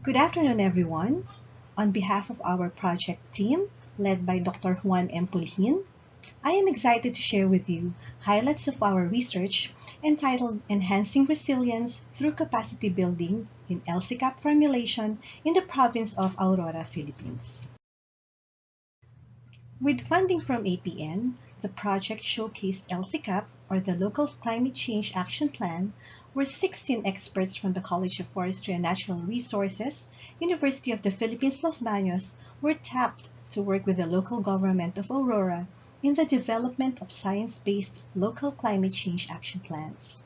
Good afternoon, everyone. On behalf of our project team, led by Dr. Juan M. Pulhin, I am excited to share with you highlights of our research entitled Enhancing Resilience Through Capacity Building in LCCAP Formulation in the province of Aurora, Philippines. With funding from APN, the project showcased LCCAP, or the Local Climate Change Action Plan, where 16 experts from the College of Forestry and Natural Resources, University of the Philippines, Los Baños, were tapped to work with the local government of Aurora in the development of science-based local climate change action plans.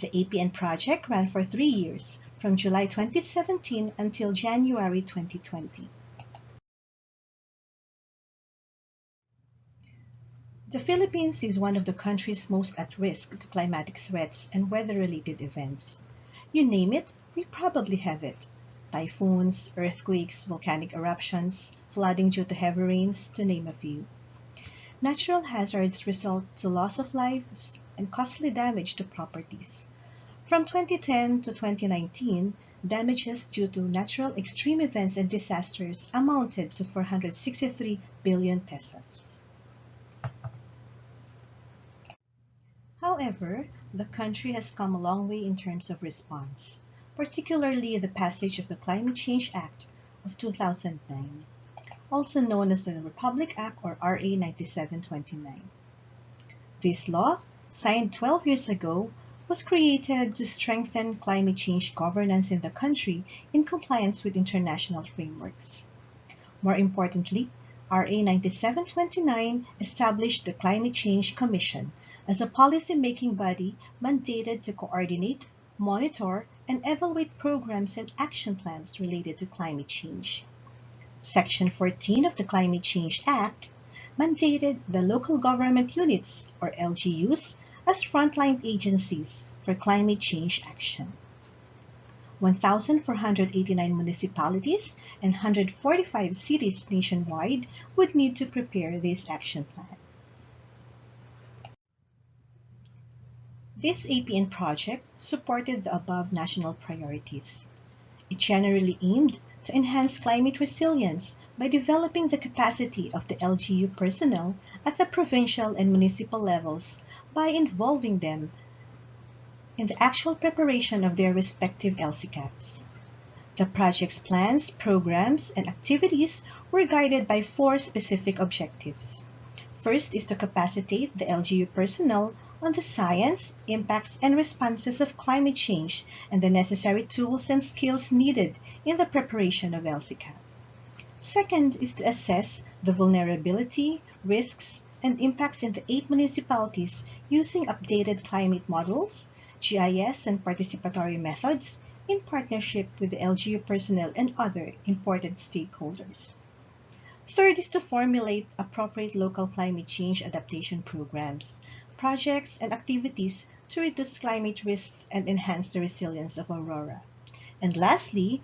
The APN project ran for 3 years, from July 2017 until January 2020. The Philippines is one of the countries most at risk to climatic threats and weather-related events. You name it, we probably have it. Typhoons, earthquakes, volcanic eruptions, flooding due to heavy rains, to name a few. Natural hazards result to loss of lives and costly damage to properties. From 2010 to 2019, damages due to natural extreme events and disasters amounted to 463 billion pesos. However, the country has come a long way in terms of response, particularly the passage of the Climate Change Act of 2009, also known as the Republic Act or RA 9729. This law, signed 12 years ago, was created to strengthen climate change governance in the country in compliance with international frameworks. More importantly, RA 9729 established the Climate Change Commission as a policy-making body mandated to coordinate, monitor, and evaluate programs and action plans related to climate change. Section 14 of the Climate Change Act mandated the local government units, or LGUs, as frontline agencies for climate change action. 1,489 municipalities and 145 cities nationwide would need to prepare this action plan. This APN project supported the above national priorities. It generally aimed to enhance climate resilience by developing the capacity of the LGU personnel at the provincial and municipal levels by involving them in the actual preparation of their respective LCCAPs. The project's plans, programs, and activities were guided by 4 specific objectives. First is to capacitate the LGU personnel on the science, impacts, and responses of climate change and the necessary tools and skills needed in the preparation of LCCAP. Second is to assess the vulnerability, risks, and impacts in the 8 municipalities using updated climate models, GIS, and participatory methods in partnership with the LGU personnel and other important stakeholders. Third is to formulate appropriate local climate change adaptation programs, projects, and activities to reduce climate risks and enhance the resilience of Aurora. And lastly,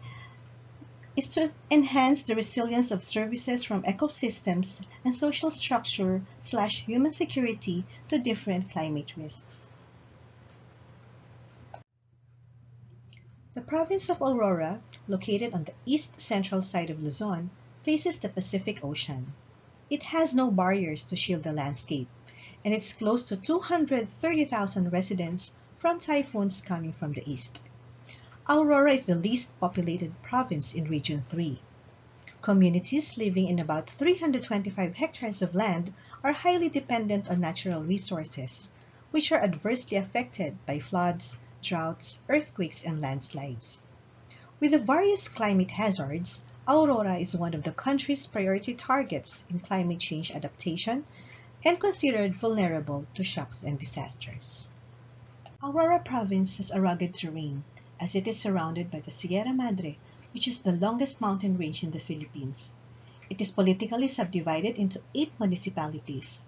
is to enhance the resilience of services from ecosystems and social structure/human security to different climate risks. The province of Aurora, located on the east-central side of Luzon, faces the Pacific Ocean. It has no barriers to shield the landscape, and it's close to 230,000 residents from typhoons coming from the east. Aurora is the least populated province in Region 3. Communities living in about 325 hectares of land are highly dependent on natural resources, which are adversely affected by floods, droughts, earthquakes, and landslides. With the various climate hazards, Aurora is one of the country's priority targets in climate change adaptation and considered vulnerable to shocks and disasters. Aurora province has a rugged terrain as it is surrounded by the Sierra Madre, which is the longest mountain range in the Philippines. It is politically subdivided into 8 municipalities: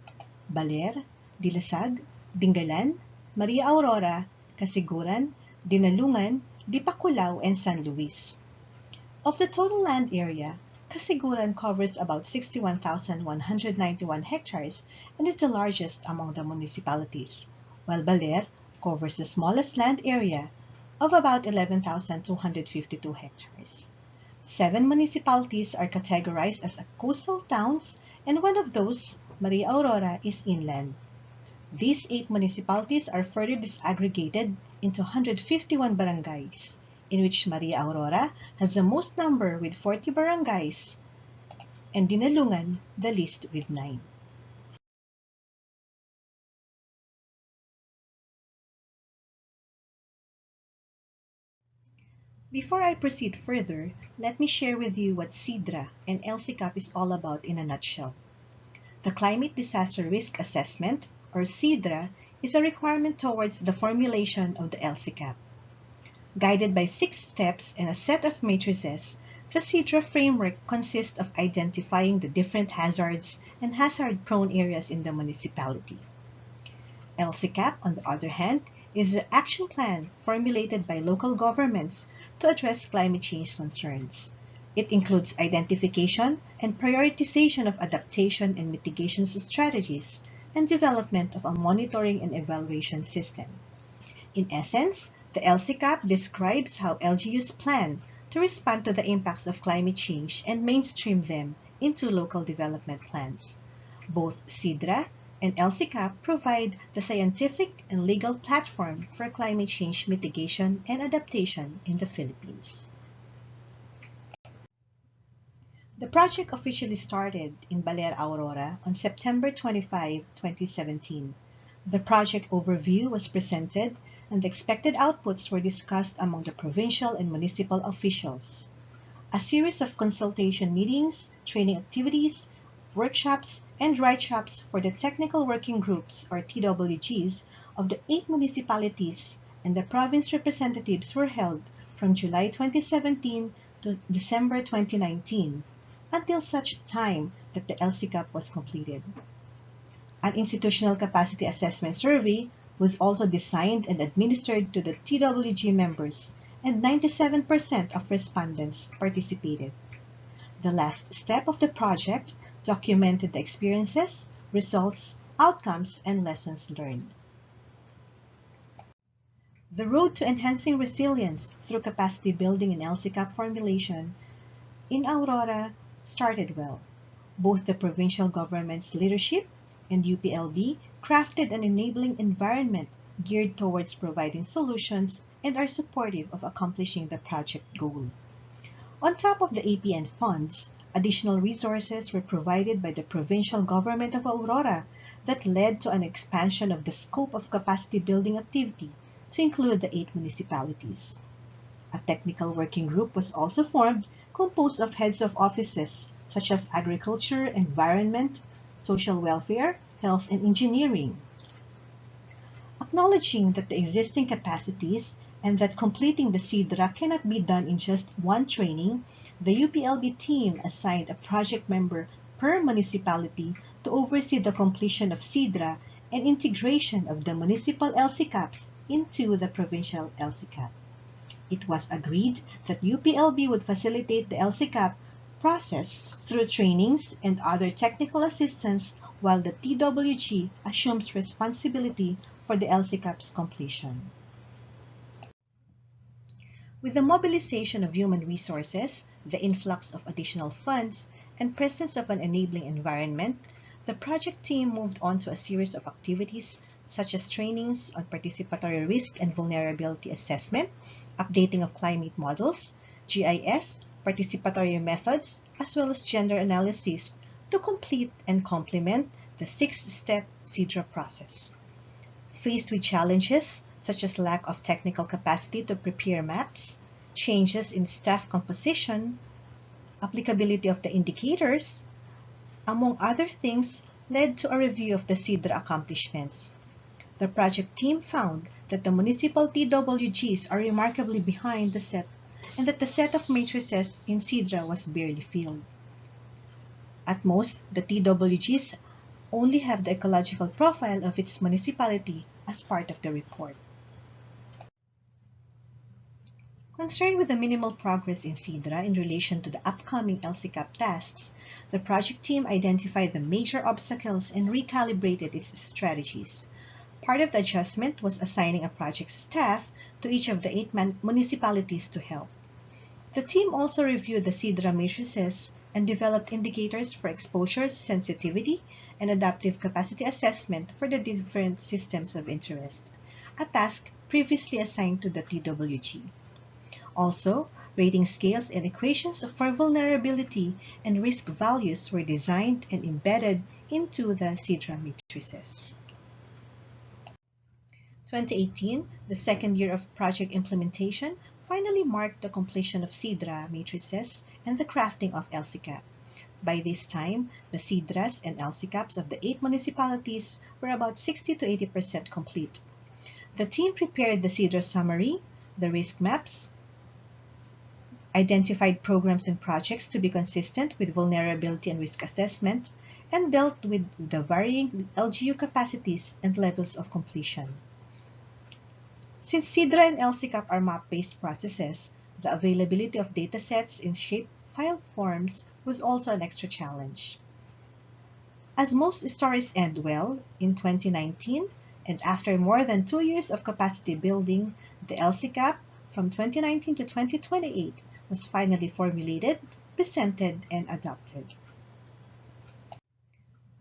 Baler, Dilasag, Dingalan, Maria Aurora, Casiguran, Dinalungan, Dipakulaw, and San Luis. Of the total land area, Casiguran covers about 61,191 hectares and is the largest among the municipalities, while Baler covers the smallest land area of about 11,252 hectares. 7 municipalities are categorized as coastal towns, and one of those, Maria Aurora, is inland. These 8 municipalities are further disaggregated into 151 barangays, in which Maria Aurora has the most number with 40 barangays, and Dinalungan the least with 9. Before I proceed further, let me share with you what CIDRA and LCCAP is all about in a nutshell. The Climate Disaster Risk Assessment, or CIDRA, is a requirement towards the formulation of the LCCAP. Guided by 6 steps and a set of matrices, the CIDRA framework consists of identifying the different hazards and hazard-prone areas in the municipality. LCCAP, on the other hand, is an action plan formulated by local governments to address climate change concerns. It includes identification and prioritization of adaptation and mitigation strategies and development of a monitoring and evaluation system. In essence, the LCCAP describes how LGUs plan to respond to the impacts of climate change and mainstream them into local development plans. Both CIDRA and LCCAP provide the scientific and legal platform for climate change mitigation and adaptation in the Philippines. The project officially started in Baler, Aurora on September 25, 2017. The project overview was presented and the expected outputs were discussed among the provincial and municipal officials. A series of consultation meetings, training activities, workshops, and write-ups for the technical working groups, or TWGs, of the 8 municipalities and the province representatives were held from July 2017 to December 2019, until such time that the LCCAP was completed. An institutional capacity assessment survey was also designed and administered to the TWG members, and 97% of respondents participated. The last step of the project documented the experiences, results, outcomes, and lessons learned. The road to enhancing resilience through capacity building and LCCAP formulation in Aurora started well. Both the provincial government's leadership and UPLB crafted an enabling environment geared towards providing solutions and are supportive of accomplishing the project goal. On top of the APN funds, additional resources were provided by the provincial government of Aurora that led to an expansion of the scope of capacity building activity to include the 8 municipalities. A technical working group was also formed composed of heads of offices such as agriculture, environment, social welfare, health, and engineering. Acknowledging that the existing capacities and that completing the CIDRA cannot be done in just one training, the UPLB team assigned a project member per municipality to oversee the completion of CIDRA and integration of the municipal LCCAPs into the provincial LCCAP. It was agreed that UPLB would facilitate the LCCAP process through trainings and other technical assistance while the TWG assumes responsibility for the LCCAP's completion. With the mobilization of human resources, the influx of additional funds, and presence of an enabling environment, the project team moved on to a series of activities such as trainings on participatory risk and vulnerability assessment, updating of climate models, GIS, participatory methods, as well as gender analysis to complete and complement the 6-step CIDRA process. Faced with challenges such as lack of technical capacity to prepare maps, changes in staff composition, applicability of the indicators, among other things, led to a review of the CIDRA accomplishments. The project team found that the municipal TWGs are remarkably behind the set and that the set of matrices in CIDRA was barely filled. At most, the TWGs only have the ecological profile of its municipality as part of the report. Concerned with the minimal progress in CIDRA in relation to the upcoming LCCAP tasks, the project team identified the major obstacles and recalibrated its strategies. Part of the adjustment was assigning a project staff to each of the 8 municipalities to help. The team also reviewed the CIDRA matrices and developed indicators for exposure sensitivity and adaptive capacity assessment for the different systems of interest, a task previously assigned to the TWG. Also, rating scales and equations for vulnerability and risk values were designed and embedded into the CIDRA matrices. 2018, the second year of project implementation, finally marked the completion of CIDRA matrices and the crafting of LCCAP. By this time, the CIDRAs and LCCAPs of the 8 municipalities were about 60 to 80% complete. The team prepared the CIDRA summary, the risk maps, identified programs and projects to be consistent with vulnerability and risk assessment, and dealt with the varying LGU capacities and levels of completion. Since CIDRA and LCCAP are map-based processes, the availability of datasets in shapefile forms was also an extra challenge. As most stories end well, in 2019, and after more than 2 years of capacity building, the LCCAP from 2019 to 2028 was finally formulated, presented, and adopted.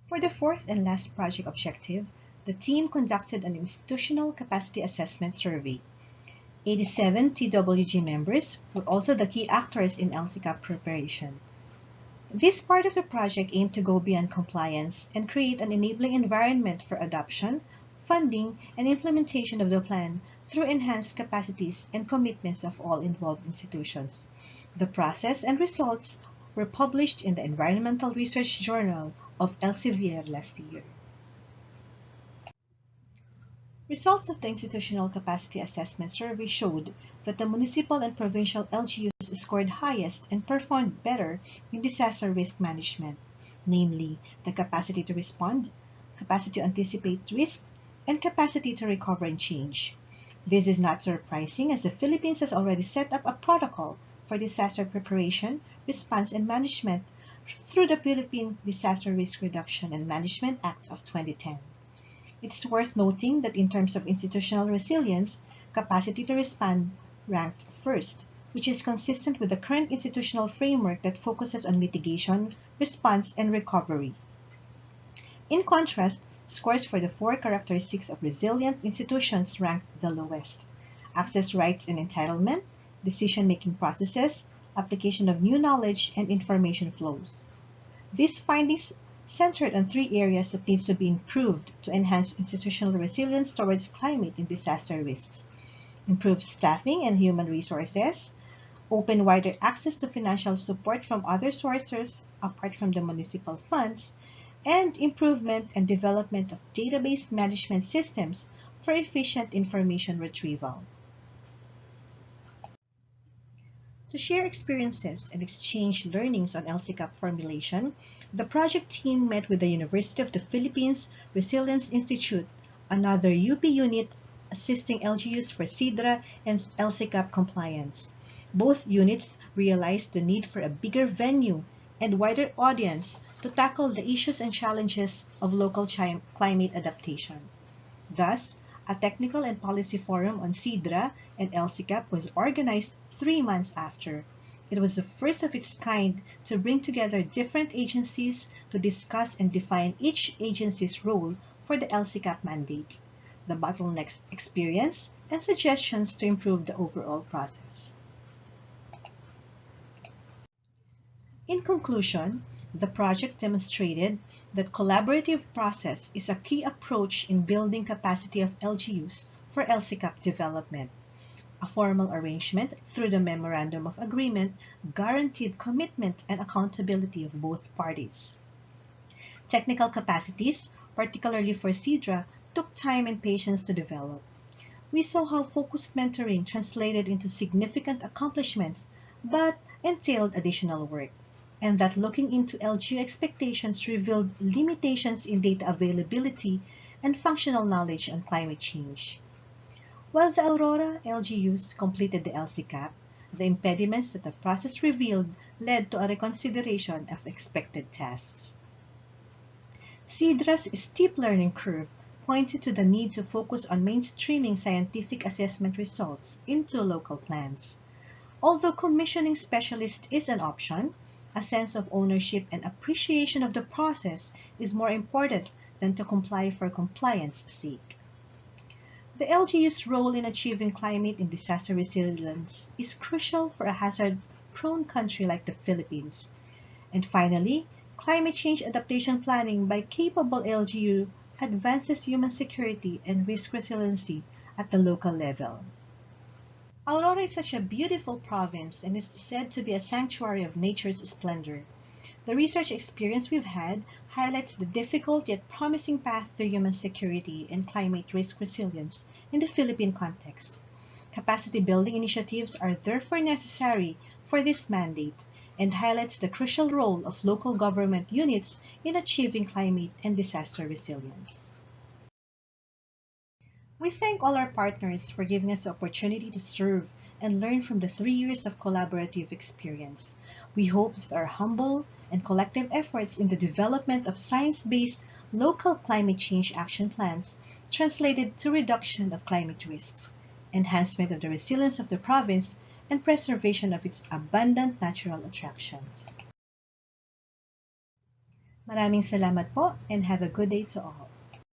For the fourth and last project objective, the team conducted an institutional capacity assessment survey. 87 TWG members were also the key actors in LCCAP preparation. This part of the project aimed to go beyond compliance and create an enabling environment for adoption, funding, and implementation of the plan through enhanced capacities and commitments of all involved institutions. The process and results were published in the Environmental Research Journal of Elsevier last year. Results of the Institutional Capacity Assessment Survey showed that the municipal and provincial LGUs scored highest and performed better in disaster risk management, namely the capacity to respond, capacity to anticipate risk, and capacity to recover and change. This is not surprising as the Philippines has already set up a protocol for disaster preparation, response, and management through the Philippine Disaster Risk Reduction and Management Act of 2010. It's worth noting that in terms of institutional resilience, capacity to respond ranked first, which is consistent with the current institutional framework that focuses on mitigation, response, and recovery. In contrast, scores for the 4 characteristics of resilient institutions ranked the lowest: access rights and entitlement, decision-making processes, application of new knowledge, and information flows. These findings centered on 3 areas that needs to be improved to enhance institutional resilience towards climate and disaster risks: improve staffing and human resources, open wider access to financial support from other sources apart from the municipal funds, and improvement and development of database management systems for efficient information retrieval. To share experiences and exchange learnings on LCCAP formulation, the project team met with the University of the Philippines Resilience Institute, another UP unit assisting LGUs for CIDRA and LCCAP compliance. Both units realized the need for a bigger venue and wider audience to tackle the issues and challenges of local climate adaptation. Thus, a technical and policy forum on CIDRA and LCCAP was organized 3 months after. It was the first of its kind to bring together different agencies to discuss and define each agency's role for the LCCAP mandate, the bottlenecks experience, and suggestions to improve the overall process. In conclusion, the project demonstrated that collaborative process is a key approach in building capacity of LGUs for LCCAP development. A formal arrangement through the Memorandum of Agreement guaranteed commitment and accountability of both parties. Technical capacities, particularly for CIDRA, took time and patience to develop. We saw how focused mentoring translated into significant accomplishments, but entailed additional work, and that looking into LGU expectations revealed limitations in data availability and functional knowledge on climate change. While the Aurora LGUs completed the LCCAP, the impediments that the process revealed led to a reconsideration of expected tasks. CIDRA's steep learning curve pointed to the need to focus on mainstreaming scientific assessment results into local plans. Although commissioning specialists is an option, a sense of ownership and appreciation of the process is more important than to comply for compliance sake. The LGU's role in achieving climate and disaster resilience is crucial for a hazard-prone country like the Philippines. And finally, climate change adaptation planning by capable LGU advances human security and risk resiliency at the local level. Aurora is such a beautiful province and is said to be a sanctuary of nature's splendor. The research experience we've had highlights the difficult yet promising path to human security and climate risk resilience in the Philippine context. Capacity building initiatives are therefore necessary for this mandate and highlights the crucial role of local government units in achieving climate and disaster resilience. We thank all our partners for giving us the opportunity to serve and learn from the 3 years of collaborative experience. We hope that our humble and collective efforts in the development of science-based local climate change action plans translated to reduction of climate risks, enhancement of the resilience of the province, and preservation of its abundant natural attractions. Maraming salamat po and have a good day to all.